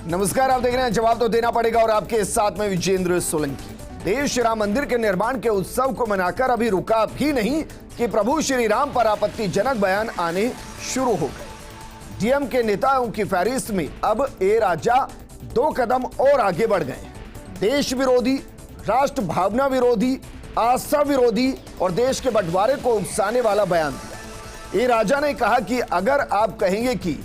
नमस्कार, आप देख रहे हैं जवाब तो देना पड़ेगा और आपके साथ में विजेंद्र सोलंकी। देश राम मंदिर के निर्माण के उत्सव को मनाकर अभी रुका भी नहीं कि प्रभु श्री राम पर आपत्तिजनक बयान आने शुरू हो गए। डीएम के नेताओं की फहरिस्त में अब ए राजा 2 कदम और आगे बढ़ गए। देश विरोधी, राष्ट्र भावना विरोधी, आस्था विरोधी और देश के बंटवारे को उकसाने वाला बयान दिया। ए राजा ने कहा कि अगर आप कहेंगे कि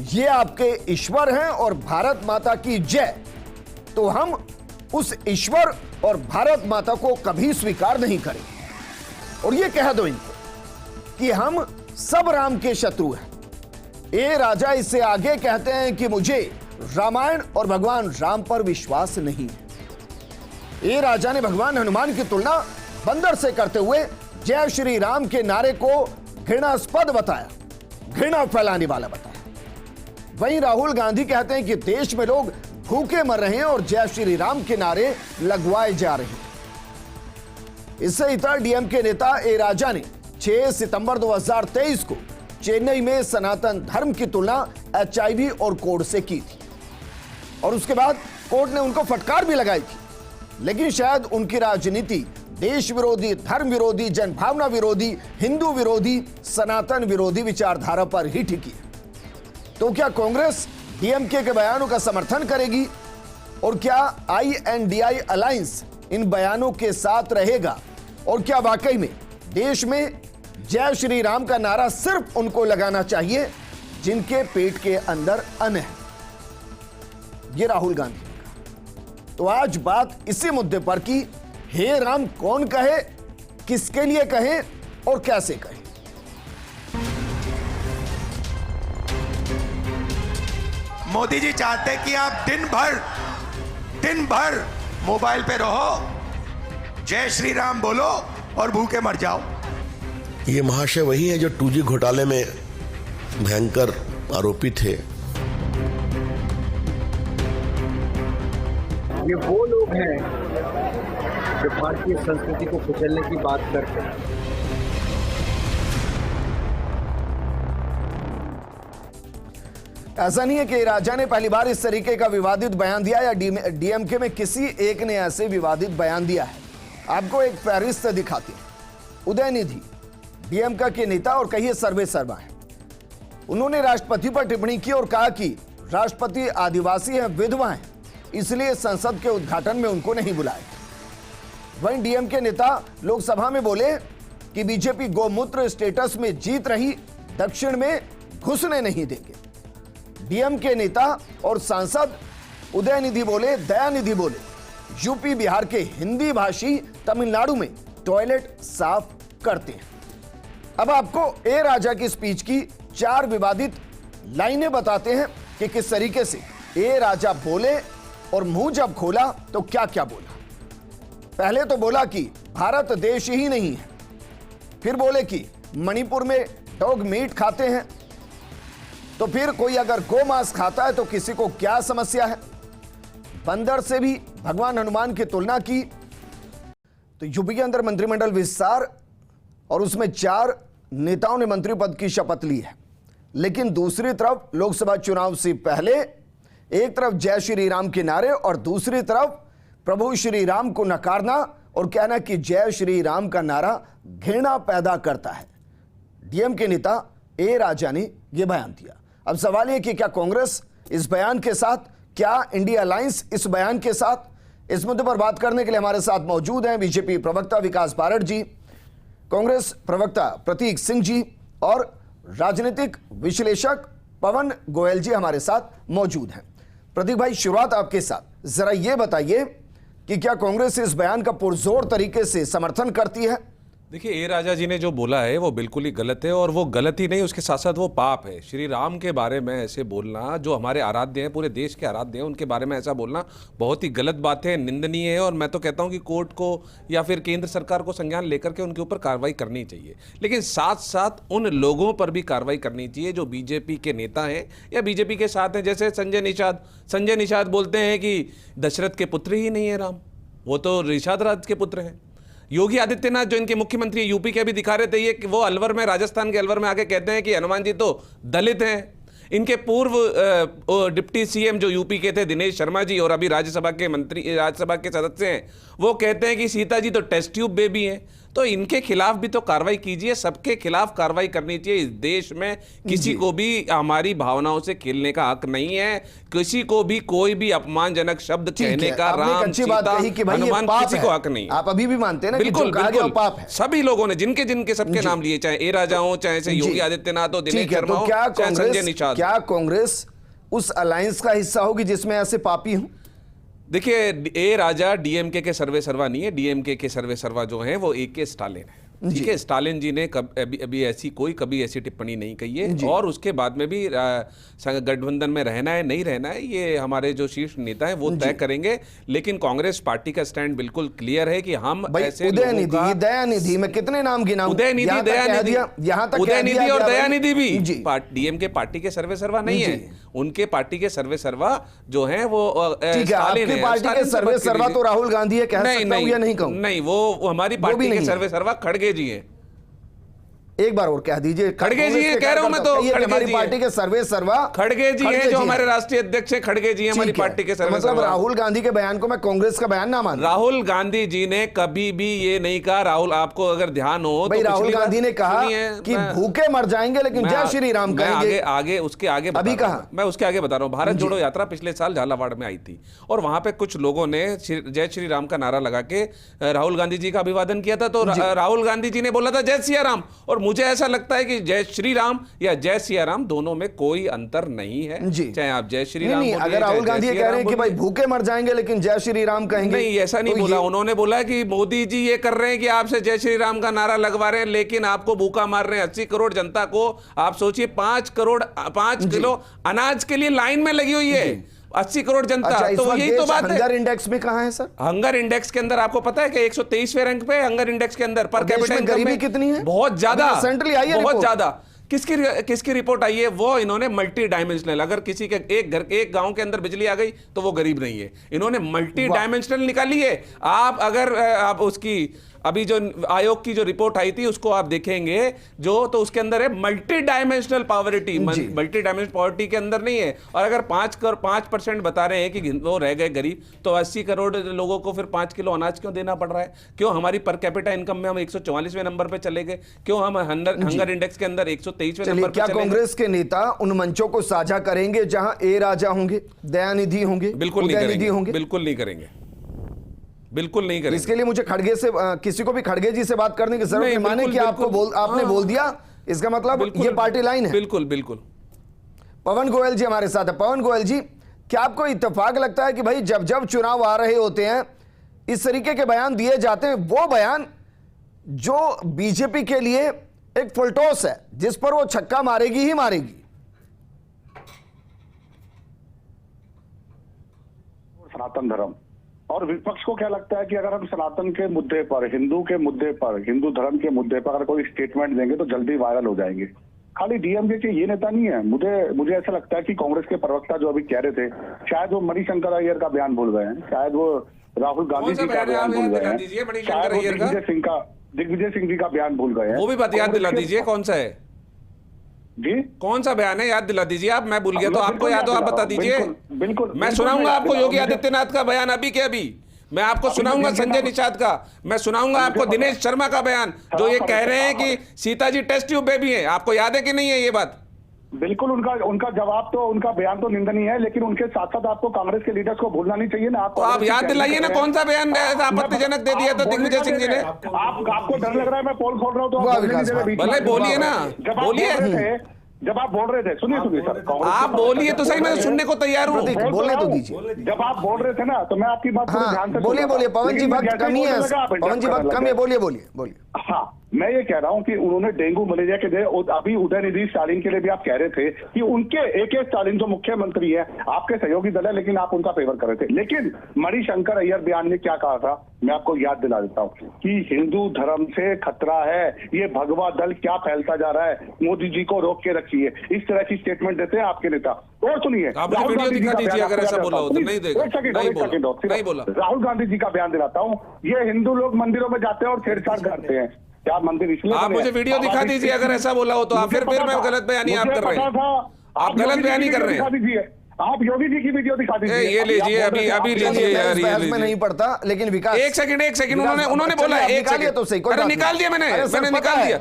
ये आपके ईश्वर हैं और भारत माता की जय, तो हम उस ईश्वर और भारत माता को कभी स्वीकार नहीं करेंगे। और ये कह दो इनको कि हम सब राम के शत्रु हैं। ए राजा इससे आगे कहते हैं कि मुझे रामायण और भगवान राम पर विश्वास नहीं है। ए राजा ने भगवान हनुमान की तुलना बंदर से करते हुए जय श्री राम के नारे को घृणास्पद बताया, घृणा फैलाने वाला बताया। वहीं राहुल गांधी कहते हैं कि देश में लोग भूखे मर रहे हैं और जय श्री राम के नारे लगवाए जा रहे हैं। इससे इतर डीएम के नेता ए राजा ने 6 सितंबर 2023 को चेन्नई में सनातन धर्म की तुलना एचआईवी और कोड से की थी और उसके बाद कोर्ट ने उनको फटकार भी लगाई थी। लेकिन शायद उनकी राजनीति देश विरोधी, धर्म विरोधी, जनभावना विरोधी, हिंदू विरोधी, सनातन विरोधी विचारधारा पर ही टिकी है। तो क्या कांग्रेस डीएमके के बयानों का समर्थन करेगी और क्या आईएनडीआई अलायंस इन बयानों के साथ रहेगा? और क्या वाकई में देश में जय श्री राम का नारा सिर्फ उनको लगाना चाहिए जिनके पेट के अंदर अन्न है? ये राहुल गांधी ने कहा। तो आज बात इसी मुद्दे पर कि हे राम कौन कहे, किसके लिए कहे और कैसे कहे। मोदी जी चाहते हैं कि आप दिन भर मोबाइल पे रहो, जय श्री राम बोलो और भूखे मर जाओ। ये महाशय वही है जो 2G घोटाले में भयंकर आरोपी थे। ये वो लोग हैं जो भारतीय संस्कृति को कुचलने की बात करते हैं। ऐसा नहीं है कि राजा ने पहली बार इस तरीके का विवादित बयान दिया या डीएमके में किसी एक ने ऐसे विवादित बयान दिया है। आपको एक फहरिस्त दिखाती है। उदयनिधि डीएमके के नेता और कहिए सर्वे सर्वा है। उन्होंने राष्ट्रपति पर टिप्पणी की और कहा कि राष्ट्रपति आदिवासी हैं, विधवा हैं, इसलिए संसद के उद्घाटन में उनको नहीं बुलाया। वहीं डीएमके नेता लोकसभा में बोले कि बीजेपी गोमूत्र स्टेटस में जीत रही, दक्षिण में घुसने नहीं देंगे। डीएमके नेता और सांसद उदयनिधि बोले, दयानिधि बोले, यूपी बिहार के हिंदी भाषी तमिलनाडु में टॉयलेट साफ करते हैं। अब आपको ए राजा की स्पीच की 4 विवादित लाइनें बताते हैं कि किस तरीके से ए राजा बोले और मुंह जब खोला तो क्या क्या बोला। पहले तो बोला कि भारत देश ही नहीं है, फिर बोले कि मणिपुर में डॉग मीट खाते हैं, तो फिर कोई अगर गोमांस खाता है तो किसी को क्या समस्या है। बंदर से भी भगवान हनुमान की तुलना की। तो यूपी के अंदर मंत्रिमंडल विस्तार और उसमें 4 नेताओं ने मंत्री पद की शपथ ली है। लेकिन दूसरी तरफ लोकसभा चुनाव से पहले एक तरफ जय श्री राम के नारे और दूसरी तरफ प्रभु श्री राम को नकारना और कहना कि जय श्री राम का नारा घृणा पैदा करता है। डीएम के नेता ए राजा ने यह बयान दिया। अब सवाल यह कि क्या कांग्रेस इस बयान के साथ, क्या इंडिया अलायंस इस बयान के साथ? इस मुद्दे पर बात करने के लिए हमारे साथ मौजूद हैं बीजेपी प्रवक्ता विकास बारड जी, कांग्रेस प्रवक्ता प्रतीक सिंह जी और राजनीतिक विश्लेषक पवन गोयल जी हमारे साथ मौजूद हैं। प्रतीक भाई, शुरुआत आपके साथ, जरा यह बताइए कि क्या कांग्रेस इस बयान का पुरजोर तरीके से समर्थन करती है? देखिए, ए राजा जी ने जो बोला है वो बिल्कुल ही गलत है और वो गलत ही नहीं, उसके साथ साथ वो पाप है। श्री राम के बारे में ऐसे बोलना, जो हमारे आराध्य हैं, पूरे देश के आराध्य हैं, उनके बारे में ऐसा बोलना बहुत ही गलत बात है, निंदनीय है। और मैं तो कहता हूं कि कोर्ट को या फिर केंद्र सरकार को संज्ञान लेकर के उनके ऊपर कार्रवाई करनी चाहिए। लेकिन साथ साथ उन लोगों पर भी कार्रवाई करनी चाहिए जो बीजेपी के नेता हैं या बीजेपी के साथ हैं। जैसे संजय निषाद बोलते हैं कि दशरथ के पुत्र ही नहीं है राम, वो तो निषाद राज के पुत्र हैं। योगी आदित्यनाथ जो इनके मुख्यमंत्री यूपी के भी दिखा रहे थे, ये कि वो अलवर में, राजस्थान के अलवर में आके कहते हैं कि हनुमान जी तो दलित हैं। इनके पूर्व डिप्टी सीएम जो यूपी के थे दिनेश शर्मा जी और अभी राज्यसभा के मंत्री, राज्यसभा के सदस्य हैं, वो कहते हैं कि सीता जी तो टेस्ट ट्यूब बेबी हैं। तो इनके खिलाफ भी तो कार्रवाई कीजिए, सबके खिलाफ कार्रवाई करनी चाहिए। इस देश में किसी को भी हमारी भावनाओं से खेलने का हक नहीं है, किसी को भी कोई भी अपमानजनक शब्द कहने का, राम सीता हनुमान किसी को हक नहीं है। आप अभी भी मानते हैं ना कि बिल्कुल जो कहा गया वो पाप है। सभी लोगों ने जिनके जिनके सबके नाम लिए, चाहे ए राजा हो, चाहे से योगी आदित्यनाथ हो, दिनेश शर्मा हो, चाहे संजय निषाद। क्या कांग्रेस उस अलायंस का हिस्सा होगी जिसमें ऐसे पापी हों? देखिए, ए राजा डीएमके के सर्वे सर्वा नहीं है, डीएमके के सर्वे सर्वा जो हैं वो ए के स्टालिन है। ठीक है, स्टालिन जी ने अभी ऐसी कभी ऐसी टिप्पणी नहीं कही है। और उसके बाद में भी गठबंधन में रहना है नहीं रहना है, ये हमारे जो शीर्ष नेता हैं वो तय करेंगे। लेकिन कांग्रेस पार्टी का स्टैंड बिल्कुल क्लियर है कि हम ऐसे उदयनिधि, दयानिधि में कितने नाम गिनाऊं? उदयनिधि और दयानिधि भी डीएमके पार्टी के सर्वे सर्वा नहीं है, उनके पार्टी के सर्वे सर्वा जो हैं वो स्टालिन है। पार्टी के सर्वे सर्वा तो राहुल गांधी है, कह सकता हूं या नहीं कहूं? नहीं, वो हमारी पार्टी के सर्वे सर्वा खड़गे जी हैं। एक बार और कह दीजिए। खड़गे जी हैं, कह रहा हूं मैं तो। हमारी पार्टी के सर्वे सर्वा खड़गे जी हैं, जो हमारे राष्ट्रीय अध्यक्ष हैं, खड़गे जी हैं हमारी पार्टी के सर्वे सर्वा। मतलब राहुल गांधी के बयान को मैं कांग्रेस का बयान ना मान? राहुल गांधी जी ने कभी भी ये नहीं कहा। राहुल, आपको अगर ध्यान हो तो राहुल गांधी ने कहा कि भूखे मर जाएंगे लेकिन जय श्री राम कहेंगे। आगे उसके आगे अभी कहा, मैं उसके आगे बता रहा हूँ। भारत जोड़ो यात्रा पिछले साल झालावाड़ में आई थी और वहां पे कुछ लोगों ने जय श्री राम का नारा लगा के राहुल गांधी जी का अभिवादन किया था। तो राहुल गांधी जी ने बोला था जय सिया राम। और मुझे ऐसा लगता है कि जय श्री राम या जय सिया राम दोनों में कोई अंतर नहीं है। चाहे आप जय श्री राम बोलिए, अगर राहुल गांधी कह रहे हैं कि भाई भूखे मर जाएंगे लेकिन जय श्री राम कहेंगे, नहीं, ऐसा नहीं बोला। उन्होंने बोला कि मोदी जी ये कर रहे हैं कि आपसे जय श्री राम का नारा लगवा रहे हैं लेकिन आपको भूखा मार रहे हैं। 80 करोड़ जनता को आप सोचिए, 5 किलो अनाज के लिए लाइन में लगी हुई है। 80 करोड़ जनता। अच्छा, तो यही तो बात है। हंगर इंडेक्स में कहां है सर? हंगर इंडेक्स के अंदर आपको पता है कि 123वें रैंक पे हंगर इंडेक्स के अंदर पर कैपिटा गरीबी कितनी है? बहुत ज्यादा, बहुत ज्यादा। किसकी रिपोर्ट आई है? वो इन्होंने मल्टी डायमेंशनल, अगर किसी के एक गांव के अंदर बिजली आ गई तो वो गरीब नहीं है, इन्होंने मल्टी डायमेंशनल निकाली है। आप अगर आप उसकी अभी जो आयोग की जो रिपोर्ट आई थी उसको आप देखेंगे जो, तो उसके अंदर है multi dimensional poverty. Multi dimensional poverty के अंदर नहीं है। और अगर 5% बता रहे हैं कि वो रह गए गरीब, तो 80 करोड़ लोगों को फिर 5 किलो अनाज क्यों देना पड़ रहा है? क्यों हमारी पर कैपिटा इनकम में हम 144वें नंबर पे चले गए? क्यों हम हंगर इंडेक्स के अंदर 123वें नंबर? क्या कांग्रेस के नेता उन मंचों को साझा करेंगे जहां ए राजा होंगे, दयानिधि होंगे, बिल्कुल नहीं करेंगे, बिल्कुल नहीं करेंगे, बिल्कुल नहीं करेंगे। इसके लिए मुझे खड़गे से किसी को भी खड़गे जी से बात करने की जरूरत नहीं। माने कि आपने बोल दिया, इसका मतलब ये पार्टी लाइन है। बिल्कुल बिल्कुल। पवन गोयल जी हमारे साथ है। पवन गोयल जी, क्या आपको इत्तेफाक लगता है कि भाई जब जब चुनाव आ रहे होते हैं इस तरीके के बयान दिए जाते हैं, वो बयान जो बीजेपी के लिए एक फुलटॉस है जिस पर वो छक्का मारेगी ही मारेगी? सनातन धर्म और विपक्ष को क्या लगता है कि अगर हम सनातन के मुद्दे पर, हिंदू के मुद्दे पर, हिंदू धर्म के मुद्दे पर अगर कोई स्टेटमेंट देंगे तो जल्दी वायरल हो जाएंगे। खाली डीएमके के ये नेता नहीं है। मुझे ऐसा लगता है कि कांग्रेस के प्रवक्ता जो अभी कह रहे थे, शायद वो मणिशंकर अय्यर का बयान भूल गए हैं, शायद वो राहुल गांधी जी का बयान भूल गए हैं, शायद वो दिग्विजय सिंह जी का बयान भूल गए हैं। वो भी बात याद दिला दीजिए, कौन सा है जी? कौन सा बयान है, याद दिला दीजिए आप। मैं भूल गया तो आपको याद हो, आप बता दीजिए। बिल्कुल, मैं सुनाऊंगा आपको योगी आदित्यनाथ का बयान अभी के अभी। मैं आपको सुनाऊंगा संजय निषाद का, मैं सुनाऊंगा आपको दिनेश शर्मा का बयान जो ये कह रहे हैं कि Sita ji test tube baby है। आपको याद है कि नहीं है ये बात? बिल्कुल, उनका जवाब तो, उनका बयान तो निंदनीय है, लेकिन उनके साथ साथ आपको कांग्रेस के लीडर्स को भूलना नहीं चाहिए ना। आप याद दिलाइए ना, कौन सा बयान आपत्तिजनक दे दिया था दिग्विजय सिंह जी ने? आपको डर लग रहा है मैं पोल खोल रहा हूँ तो भले बोलिए ना, बोलिए। जब आप बोल रहे थे, सुनिए सर, आप बोलिए तो सही, मैं सुनने को तैयार हूँ। बोलने तो दीजिए। जब आप बोल रहे थे ना तो मैं आपकी बात को ध्यान से बोलिए। पवन जी वक्त कम ही है, पवन जी वक्त कम है, बोलिए। हाँ, मैं ये कह रहा हूं कि उन्होंने डेंगू मलेरिया के लिए अभी उदयनिधि स्टालिन के लिए भी आप कह रहे थे कि उनके AK स्टालिन जो मुख्यमंत्री है, आपके सहयोगी दल है, लेकिन आप उनका फेवर कर रहे थे। लेकिन मणिशंकर अय्यर बयान ने क्या कहा था, मैं आपको याद दिला देता हूं कि हिंदू धर्म से खतरा है, ये भगवा दल क्या फैलता जा रहा है, मोदी जी को रोक के रखिए। इस तरह की स्टेटमेंट देते हैं आपके नेता। और सुनिए, राहुल गांधी जी का बयान दिलाता हूं, ये हिंदू लोग मंदिरों में जाते हैं और छेड़छाड़ करते हैं। क्या मंदिर इसलिए? आप मुझे वीडियो दिखा दीजिए अगर ऐसा बोला हो तो। आप फिर मैं गलत बयानी आप कर रहे हैं। आप गलत बयान ही कर रहे दिखा हैं। दीजिए, आप योगी जी की वीडियो दिखा दीजिए। ये लीजिए, अभी लीजिए यार, इस ये बहस में लीजिए। नहीं पड़ता, लेकिन विकास एक सेकंड विकास, उन्होंने बोला, चलिए, आप एक निकालिए सेकंड तो सही, कोई अरे बात निकाल नहीं। दिया मैंने अरे सर, मैंने पता निकाल है। दिया।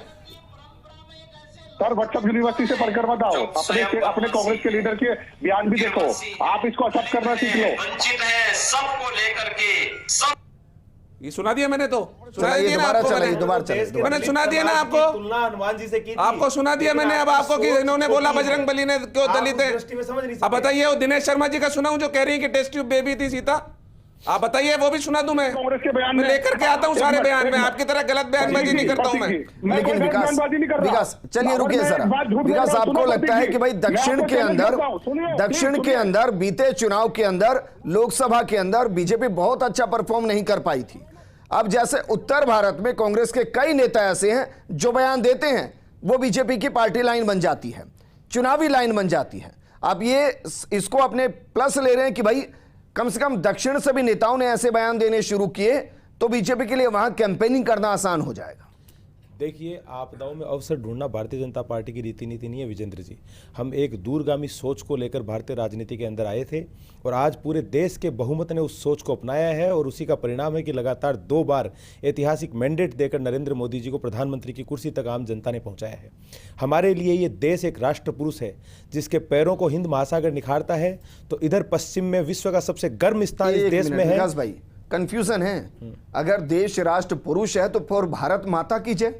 सर व्हाट्सएप यूनिवर्सिटी से पढ़कर मत आओ, अपने कांग्रेस के लीडर के बयान भी देखो, आप इसको एक्सेप्ट करना सीख लो। वंचित है सबको लेकर के सब ये सुना दिया मैंने, तो सुना चलाइए, दिया ना दोबारा आपको चलाइए, मैंने। दोबारा चलाइए। मैंने सुना दिया ना आपको, तुलना हनुमान जी से की थी। आपको सुना दिया मैंने। अब आपको कि इन्होंने बोला बजरंग बली ने क्यों आप दलित उस है, दृष्टि में समझ नहीं अब सकते। बताइए। वो दिनेश शर्मा जी का सुनाऊं जो कह रही है कि टेस्ट ट्यूब बेबी थी सीता, आप बताइए, वो भी सुना दूं मैं। कांग्रेस के बयान मैं में लेकर के आता हूं सारे बयान में, आपकी तरह गलत बयानबाजी नहीं करता हूं मैं। लेकिन विकास चलिए रुकिए सर, विकास आपको लगता है कि भाई दक्षिण के अंदर बीते चुनाव के अंदर, लोकसभा के अंदर बीजेपी बहुत अच्छा परफॉर्म नहीं कर पाई थी। अब जैसे उत्तर भारत में कांग्रेस के कई नेता ऐसे हैं जो बयान देते हैं, वो बीजेपी की पार्टी लाइन बन जाती है, चुनावी लाइन बन जाती है। आप ये इसको अपने प्लस ले रहे हैं कि भाई कम से कम दक्षिण से भी नेताओं ने ऐसे बयान देने शुरू किए तो बीजेपी के लिए वहां कैंपेनिंग करना आसान हो जाएगा। देखिए, आपदाओं में अवसर ढूंढना भारतीय जनता पार्टी की रीति नीति नहीं है विजेंद्र जी। हम एक दूरगामी सोच को लेकर भारतीय राजनीति के अंदर आए थे और आज पूरे देश के बहुमत ने उस सोच को अपनाया है और उसी का परिणाम है कि लगातार 2 बार ऐतिहासिक मैंडेट देकर नरेंद्र मोदी जी को प्रधानमंत्री की कुर्सी तक आम जनता ने पहुंचाया है। हमारे लिए ये देश एक राष्ट्र पुरुष है जिसके पैरों को हिंद महासागर निखारता है, तो इधर पश्चिम में विश्व का सबसे गर्म स्थान इस देश में है। विकास भाई, कंफ्यूजन है, अगर देश राष्ट्र पुरुष है तो फिर भारत माता की जय।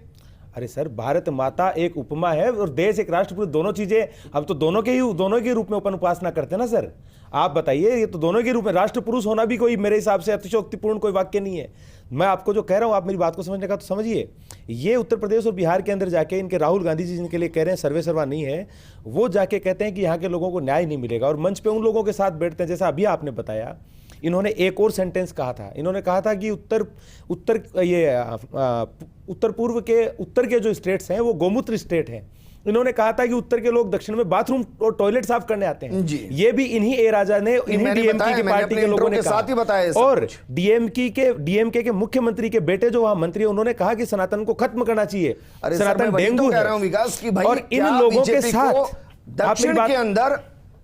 अरे सर, भारत माता एक उपमा है और देश एक राष्ट्र पुरुष, दोनों चीजें हम तो दोनों के रूप में अपन उपासना करते हैं ना सर। आप बताइए, ये तो दोनों के रूप में राष्ट्र पुरुष होना भी कोई मेरे हिसाब से अतिशयोक्तिपूर्ण कोई वाक्य नहीं है। मैं आपको जो कह रहा हूं, आप मेरी बात को समझने का तो समझिए। ये उत्तर प्रदेश और बिहार के अंदर जाके इनके राहुल गांधी जी जिनके लिए कह रहे हैं सर्वे सर्वा नहीं है, वो जाके कहते हैं कि यहाँ के लोगों को न्याय नहीं मिलेगा और मंच पे उन लोगों के साथ बैठते हैं। जैसा अभी आपने बताया, इन्होंने एक और सेंटेंस कहा था, इन्होंने कहा था कि उत्तर पूर्व के उत्तर के जो स्टेट्स हैं वो गोमूत्र स्टेट हैं। इन्होंने कहा था कि उत्तर के लोग दक्षिण में बाथरूम और टॉयलेट साफ करने आते हैं जी। ये भी इन्हीं ए राजा ने, इन्हीं डीएमके की पार्टी के लोगों ने साथ ही बताया। और डीएमके के मुख्यमंत्री के बेटे जो वहां मंत्री, उन्होंने कहा कि सनातन को खत्म करना चाहिए, सनातन डेंगू कह रहा हूं विकास की भाई, और इन लोगों के साथ दक्षिण के अंदर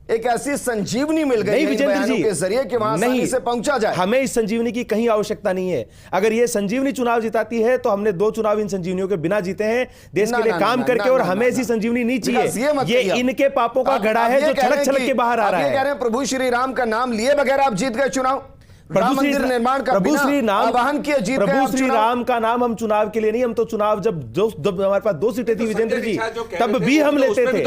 एक ऐसी संजीवनी मिल गई है इन बयानों के जरिए कि वहां आसानी से पहुंचा जाए। हमें इस संजीवनी की कहीं आवश्यकता नहीं है। अगर ये संजीवनी चुनाव जिताती है तो हमने 2 चुनाव इन संजीवनियों के बिना जीते हैं देश के लिए काम करके, और हमें ऐसी संजीवनी नहीं चाहिए। ये इनके पापों का घड़ा है जो छलक छलक के बाहर आ रहा है। कह रहे हैं प्रभु श्री राम का नाम लिए बगैर आप जीत गए चुनाव, राम मंदिर निर्माण का आह्वान किया, जीत गए। प्रभु श्री राम का नाम हम चुनाव के लिए नहीं, हम तो चुनाव जब हमारे पास 2 सीटें थी विजेंद्र जी, तब भी हम लेते थे।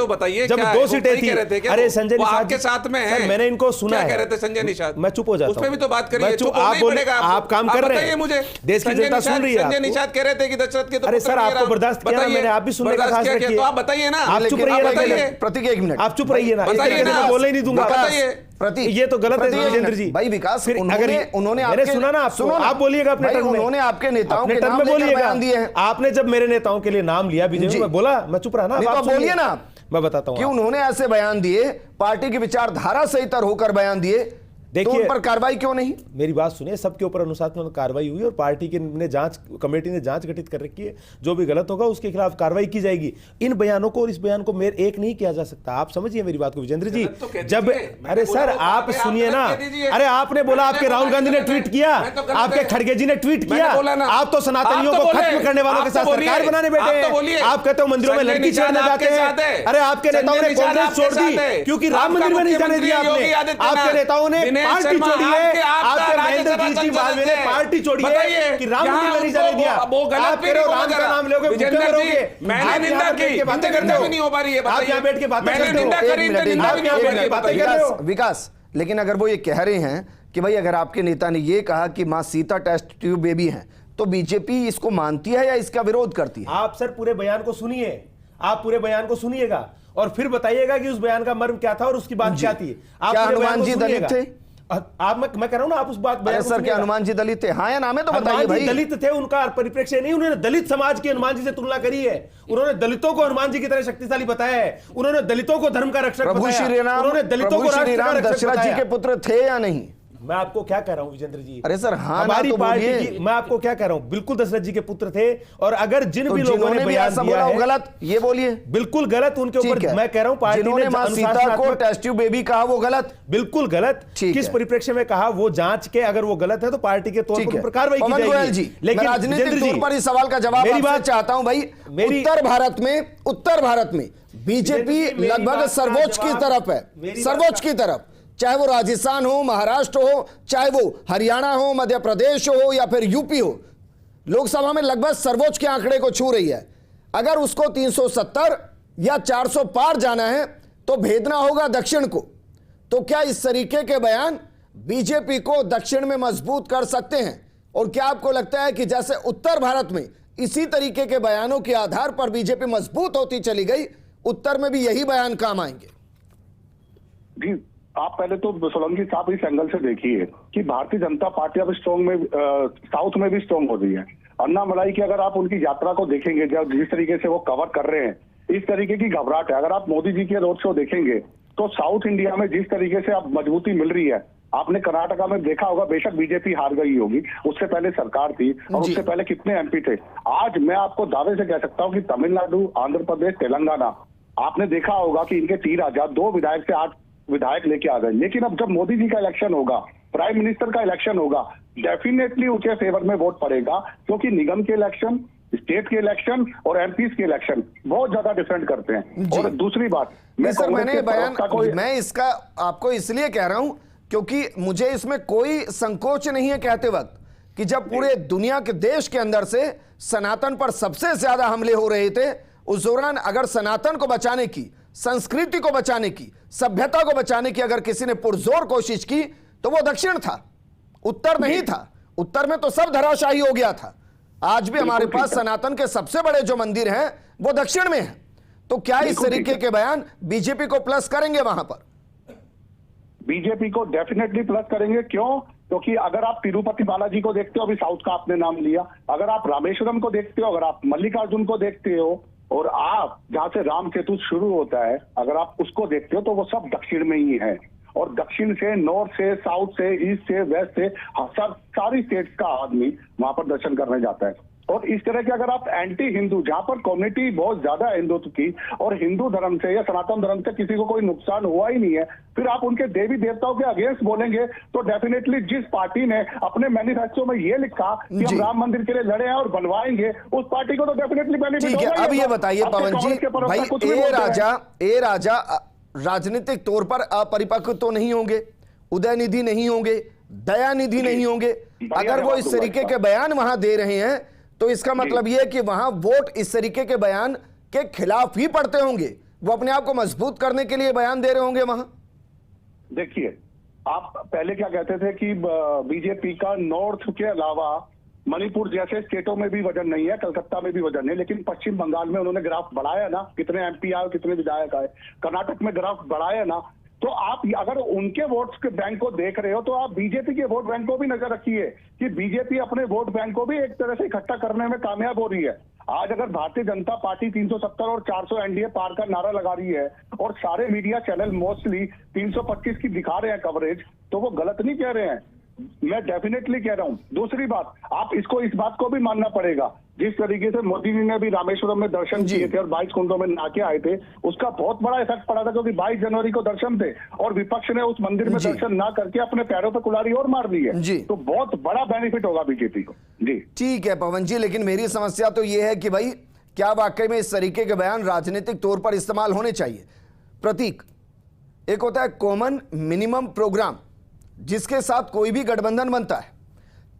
जब 2 सीटें थी, अरे संजय निषाद के साथ में है, मैंने इनको सुना है। कह रहे थे संजय निषाद, मैं चुप हो जाता हूं। उसमें भी तो बात करिए, आप बोले, आप काम कर रहे हैं, मुझे देश की जनता सुन रही है। संजय निषाद कह रहे थे कि दशरथ के, अरे सर, आपको बर्दाश्त किया, मैंने आप भी सुनने का खास रखिए। तो आप बताइए ना, आप चुप रहिए, प्रतीक एक मिनट, आप चुप रहिए ना, मैं बोलने ही नहीं दूंगा। प्रतीक, ये तो गलत है विजेंद्र जी। भाई विकास, उन्होंने मैंने सुना ना, आप बोलिएगा अपने टर्म में, उन्होंने आपके नेताओं के नाम बोलिएगा, बयान दिए हैं। आपने जब मेरे नेताओं के लिए नाम लिया बीजेपी में, बोला, मैं चुप रहा ना, आप बोलिए ना, मैं बताता हूं कि उन्होंने ऐसे बयान दिए, पार्टी की विचारधारा से इतर होकर बयान दिए, देखिए तो उन पर कार्रवाई क्यों नहीं? मेरी बात सुनिए, सबके ऊपर अनुशासनात्मक कार्रवाई हुई और पार्टी के ने जांच कमेटी ने जांच गठित कर रखी है, जो भी गलत होगा उसके खिलाफ कार्रवाई की जाएगी। इन बयानों को और इस बयान को मेरे एक नहीं किया जा सकता। आप समझिए मेरी बात को विजेंद्र जी। जब अरे सर, आप सुनिए ना, अरे आपने बोला आपके राहुल गांधी ने ट्वीट किया, आपके खड़गे जी ने ट्वीट किया, आप तो सनातनियों को खत्म करने वालों के साथ सरकार बनाने बैठे हैं। आप कहते हो मंदिरों में लड़की छेड़ने जाते हैं। अरे आपके नेताओं ने कांग्रेस छोड़ दी क्योंकि राम मंदिर में नहीं जाने दिया आपने। आपके नेताओं ने पार्टी छोड़ी है, आपके महेंद्र जी मालवीय ने पार्टी छोड़ी है कि राम मंदिर में नहीं जाने दिया। आप कह रहे हो राम का नाम लोगे, भूखे मरोगे। मैंने निंदा की, बातें करते हो, नहीं हो पा रही है, आप यहाँ बैठ के बातें करते हो, बातें कर रहे हो विकास। लेकिन अगर वो ये कह रहे हैं कि भाई अगर आपके नेता ने ये कहा कि मां सीता टेस्ट ट्यूब बेबी है, तो बीजेपी इसको मानती है या इसका विरोध करती है? आप सर पूरे बयान को सुनिए, आप पूरे बयान को सुनिएगा और फिर बताइएगा कि उस बयान का मर्म क्या था और उसकी बात क्या थी। क्या हनुमान जी दलित थे? आप मैं कह रहा हूं ना, आप उस बात सर क्या हनुमान जी दलित थे? हाँ या नाम है तो बताइए भाई। दलित थे, उनका परिप्रेक्ष्य नहीं, उन्होंने दलित समाज की हनुमान जी से तुलना करी है। उन्होंने दलितों को हनुमान जी की तरह शक्तिशाली बताया है। उन्होंने दलितों को धर्म का रक्षक बताया। प्रभु श्री राम, उन्होंने दलितों को राष्ट्र का रक्षक दशरथ जी के पुत्र थे या नहीं? मैं आपको क्या कह रहा हूं विजेंद्र जी, अरे सर, हाँ ना हमारी तो पार्टी बोलिए। की, मैं आपको क्या कह रहा हूं, बिल्कुल दशरथ जी के पुत्र थे, और अगर जिन तो भी लोगों जिन्होंने ने भी बयान ऐसा दिया बोला वो है गलत, ये बोलिए। बिल्कुल गलत, उनके ठीक ऊपर है। मैं कह रहा हूं पार्टी जिन्होंने ने मां सीता को अनुशासनात्मक- टेस्ट ट्यूब बेबी कहा वो गलत, बिल्कुल गलत। ठीक किस है। परिप्रेक्ष्य में कहा वो जांच के, अगर वो गलत है तो पार्टी के तौर ठीक पर है। उन पर कार्रवाई की पवन जाएगी। गोयल जी, मैं राजनीतिक विजेंद्र तौर पर इस सवाल का जवाब मेरी आपसे बात चाहता हूं भाई। उत्तर भारत में बीजेपी मेरी लगभग बात का सर्वोच्च की जवाब- तरफ है, मेरी बात सर्वोच्च का- की तरफ, चाहे वो राजस्थान हो, महाराष्ट्र हो, चाहे वो हरियाणा हो, मध्य प्रदेश हो या फिर यूपी हो, लोकसभा में लगभग सर्वोच्च के आंकड़े को छू रही है। अगर उसको 370 या 400 पार जाना है तो भेदना होगा दक्षिण को। तो क्या इस तरीके के बयान बीजेपी को दक्षिण में मजबूत कर सकते हैं? और क्या आपको लगता है कि जैसे उत्तर भारत में इसी तरीके के बयानों के आधार पर बीजेपी मजबूत होती चली गई, उत्तर में भी यही बयान काम आएंगे? जी, आप पहले तो सोलंकी साहब इस एंगल से देखिए कि भारतीय जनता पार्टी अब स्ट्रॉन्ग में साउथ में भी स्ट्रॉन्ग हो रही है। अन्नामलाई की अगर आप उनकी यात्रा को देखेंगे, जब जिस तरीके से वो कवर कर रहे हैं, इस तरीके की घबराहट है। अगर आप मोदी जी के रोड शो देखेंगे तो साउथ इंडिया में जिस तरीके से अब मजबूती मिल रही है, आपने कर्नाटका में देखा होगा, बेशक बीजेपी हार गई होगी, उससे पहले सरकार थी और जी। उससे पहले कितने एमपी थे। आज मैं आपको दावे से कह सकता हूं कि तमिलनाडु, आंध्र प्रदेश, तेलंगाना, आपने देखा होगा कि इनके 3 राजा 2 विधायक से 8 विधायक लेके आ गए। लेकिन अब जब मोदी जी का इलेक्शन होगा, प्राइम मिनिस्टर का इलेक्शन होगा, डेफिनेटली उनके फेवर में वोट पड़ेगा, क्योंकि निगम के इलेक्शन, स्टेट के इलेक्शन और एमपी के इलेक्शन बहुत ज्यादा डिफरेंट करते हैं। जी। और दूसरी बात, नहीं सर, कांग्रेस मैंने के बयान, प्रवक्ता को- मैं इसका आपको इसलिए कह रहा हूं क्योंकि मुझे इसमें कोई संकोच नहीं है कहते वक्त कि जब पूरे दुनिया के देश के अंदर से सनातन पर सबसे ज्यादा हमले हो रहे थे, उस दौरान अगर सनातन को बचाने की, संस्कृति को बचाने की, सभ्यता को बचाने की अगर किसी ने पुरजोर कोशिश की तो वो दक्षिण था, उत्तर नहीं था। उत्तर में तो सब धराशायी हो गया था। आज भी हमारे बिल्कुल पास ठीक है। सनातन के सबसे बड़े जो मंदिर हैं वो दक्षिण में हैं। तो क्या इस बिल्कुल ठीक तरीके है। के बयान बीजेपी को प्लस करेंगे वहां पर? बीजेपी को डेफिनेटली प्लस करेंगे। क्यों? क्योंकि अगर आप तिरुपति बालाजी को देखते हो, अभी साउथ का आपने नाम लिया, अगर आप रामेश्वरम को देखते हो, अगर आप मल्लिकार्जुन को देखते हो, और आप जहां से राम सेतु शुरू होता है, अगर आप उसको देखते हो तो वो सब दक्षिण में ही है। और दक्षिण से, नॉर्थ से, साउथ से, ईस्ट से, वेस्ट से, सारी स्टेट्स का आदमी वहां पर दर्शन करने जाता है। और इस तरह के अगर आप एंटी हिंदू, जहां पर कम्युनिटी बहुत ज्यादा है हिंदुत्व की, और हिंदू धर्म से या सनातन धर्म से किसी को कोई नुकसान हुआ ही नहीं है, फिर आप उनके देवी देवताओं के अगेंस्ट बोलेंगे, तो डेफिनेटली जिस पार्टी ने अपने मैनिफेस्टो में ये लिखा कि जी। हम राम मंदिर के लिए लड़े हैं और बनवाएंगे, उस पार्टी को तो डेफिनेटली बेनिफिट ठीक है, होगा ही अब ये होगा। बताइए अब तो पवन जी कांग्रेस के प्रवक्ता भाई, कुछ भी ए बोलते हैं। राजा राजनीतिक तौर पर अपरिपक्व तो नहीं होंगे, उदयनिधि नहीं होंगे, दयानिधि नहीं होंगे। बढ़िया अगर वो जवाब इस दूंगा तरीके इसका। के बयान वहां दे रहे हैं तो इसका मतलब ये है कि वहां वोट इस तरीके के बयान के खिलाफ ही पड़ते होंगे। वो अपने आप को मजबूत करने के लिए बयान दे रहे होंगे वहां। देखिए, आप पहले क्या कहते थे कि बीजेपी का नॉर्थ के अलावा मणिपुर जैसे स्टेटों में भी वजन नहीं है, कलकत्ता में भी वजन नहीं, लेकिन पश्चिम बंगाल में उन्होंने ग्राफ बढ़ाया ना, कितने एमपी आए, कितने विधायक आए। कर्नाटक में ग्राफ बढ़ाया ना। तो आप अगर उनके वोट्स के बैंक को देख रहे हो तो आप बीजेपी के वोट बैंक को भी नजर रखिए कि बीजेपी अपने वोट बैंक को भी एक तरह से इकट्ठा करने में कामयाब हो रही है। आज अगर भारतीय जनता पार्टी 370 और 400 एनडीए पार का नारा लगा रही है और सारे मीडिया चैनल मोस्टली 325 की दिखा रहे हैं कवरेज, तो वो गलत नहीं कह रहे हैं। मैं डेफिनेटली कह रहा हूं। दूसरी बात, आप इसको इस बात को भी मानना पड़ेगा, जिस तरीके से मोदी जी ने भी रामेश्वरम में दर्शन किए थे और 22 कुंडों में नहा के आए थे, उसका बहुत बड़ा इफेक्ट पड़ा था, क्योंकि 22 जनवरी को दर्शन थे और विपक्ष ने उस मंदिर में जी। दर्शन ना करके अपने पैरों पर कुल्हाड़ी और मार दी है। जी। तो बहुत बड़ा बेनिफिट होगा बीजेपी को। जी ठीक है पवन जी, लेकिन मेरी समस्या तो यह है कि भाई क्या वाकई में इस तरीके के बयान राजनीतिक तौर पर इस्तेमाल होने चाहिए? प्रतीक, एक होता है कॉमन मिनिमम प्रोग्राम जिसके साथ कोई भी गठबंधन बनता है,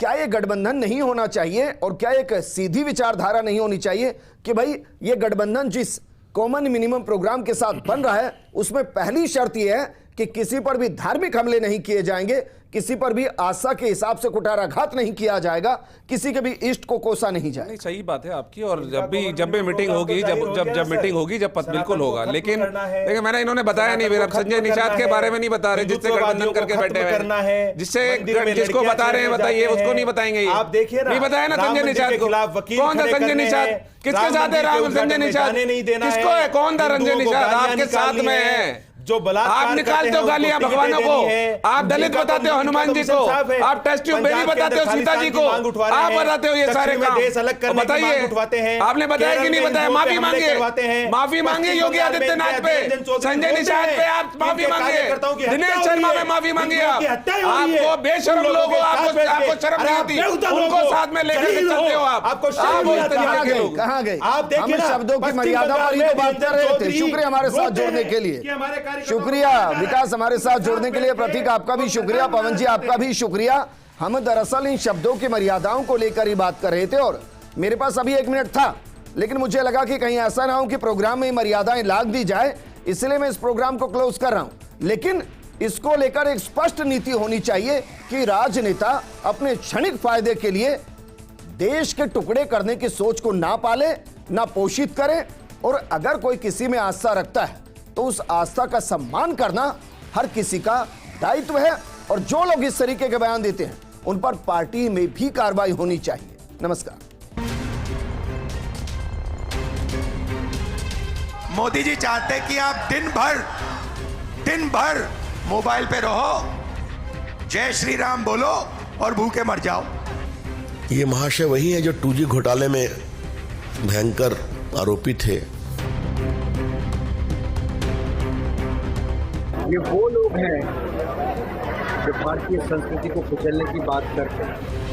क्या ये गठबंधन नहीं होना चाहिए? और क्या एक सीधी विचारधारा नहीं होनी चाहिए कि भाई ये गठबंधन जिस कॉमन मिनिमम प्रोग्राम के साथ बन रहा है उसमें पहली शर्त यह है कि किसी पर भी धार्मिक हमले नहीं किए जाएंगे, किसी पर भी आस्था के हिसाब से कुठाराघात नहीं किया जाएगा, किसी के भी इष्ट को कोसा नहीं जाएगा। नहीं, सही बात है आपकी। और जब भी मीटिंग होगी, जब मीटिंग होगी, जब बिल्कुल होगा। लेकिन मैंने इन्होंने बताया नहीं, फिर संजय निषाद के बारे में नहीं बता रहे, जिससे गठबंधन करके बैठे हैं, जिसको बता रहे हैं बताइए, उसको नहीं बताएंगे। आप देखिए ना, नहीं बताया ना संजय निषाद को। कौन था संजय निषाद? किसके साथ है राहुल? संजय निषाद किसको है? कौन था संजय निषाद? आपके साथ में है। जो बलात्कार आप निकालते हो करते हैं, गालियां उनको भगवानों टिकटें देनी है। को, आप दलित जिनका तो- बताते हो जिनका हनुमान तो जी मिशन को, साफ है। आप टेस्ट ट्यूब बेबी पंजाब के बताते हो अंदर सीता जी खालिस्तान को, की मांग उठवा रहे आप हैं। बताते हो ये सारे कश्मीर में काम। देश अलग करने की बताइए, मांग उठवाते हैं। आपने बताया कि केरल नहीं में बताया? हिंदुओं पे माफी हमले मांगे, करवाते हैं। माफी मांगे पश्चिम योगी बंगाल में आदित्यनाथ इनके पे, अधीन चौधरी संजय होते निषाद हैं। पे आप माफी इनके मांगे, कार्यकर्ताओं की हत्या दिनेश हो शर्मा रही पे है। माफी मांगे हिंदुओं आप। की हत्या हो रही है। आपको बेशरम उन लोगों लोग हो, के साथ आपको बैठ के। आपको शर्म अरे नहीं आप आती, बेहुदा लोग उनको हो, साथ में लेकर के जलील चलते हो हो, आप। आपको शर्म आप नहीं इस आता। तरीके कहाँ के गए लोग। कहाँ गए आप देखिए हम ना, शब्दों की पश्चिम मर्यादा बंगाल पर ही में तो बात कर रहे थे। चौधरी शुक्रिया हमारे साथ रोते जोड़ने हैं के लिए, कि हमारे कार्यकर्ताओं शुक्रिया को मारा विकास है। हमारे साथ जोड़ने के लिए, बैठ के प्रतीक आपका भी और शुक्रिया, सरकार पवन जी मारते आपका भी शुक्रिया। हम दरअसल इन शब्दों की मर्यादाओं को लेकर ही बात कर रहे थे और मेरे पास अभी 1 मिनट था, लेकिन मुझे लगा कि कहीं ऐसा ना हो कि प्रोग्राम में मर्यादाएं लाग दी जाए, इसलिए मैं इस प्रोग्राम को क्लोज कर रहा हूं। लेकिन इसको लेकर एक स्पष्ट नीति होनी चाहिए कि राजनेता अपने क्षणिक फायदे के लिए देश के टुकड़े करने की सोच को ना पाले, ना पोषित करे, और अगर कोई किसी में आस्था रखता है तो उस आस्था का सम्मान करना हर किसी का दायित्व है। और जो लोग इस तरीके के बयान देते हैं उन पर पार्टी में भी कार्रवाई होनी चाहिए। नमस्कार। मोदी जी चाहते कि आप दिन भर मोबाइल पे रहो, जय श्री राम बोलो और भूखे मर जाओ। ये महाशय वही है जो 2G घोटाले में भयंकर आरोपी थे। ये वो लोग हैं जो भारतीय संस्कृति को कुचलने की बात करते हैं।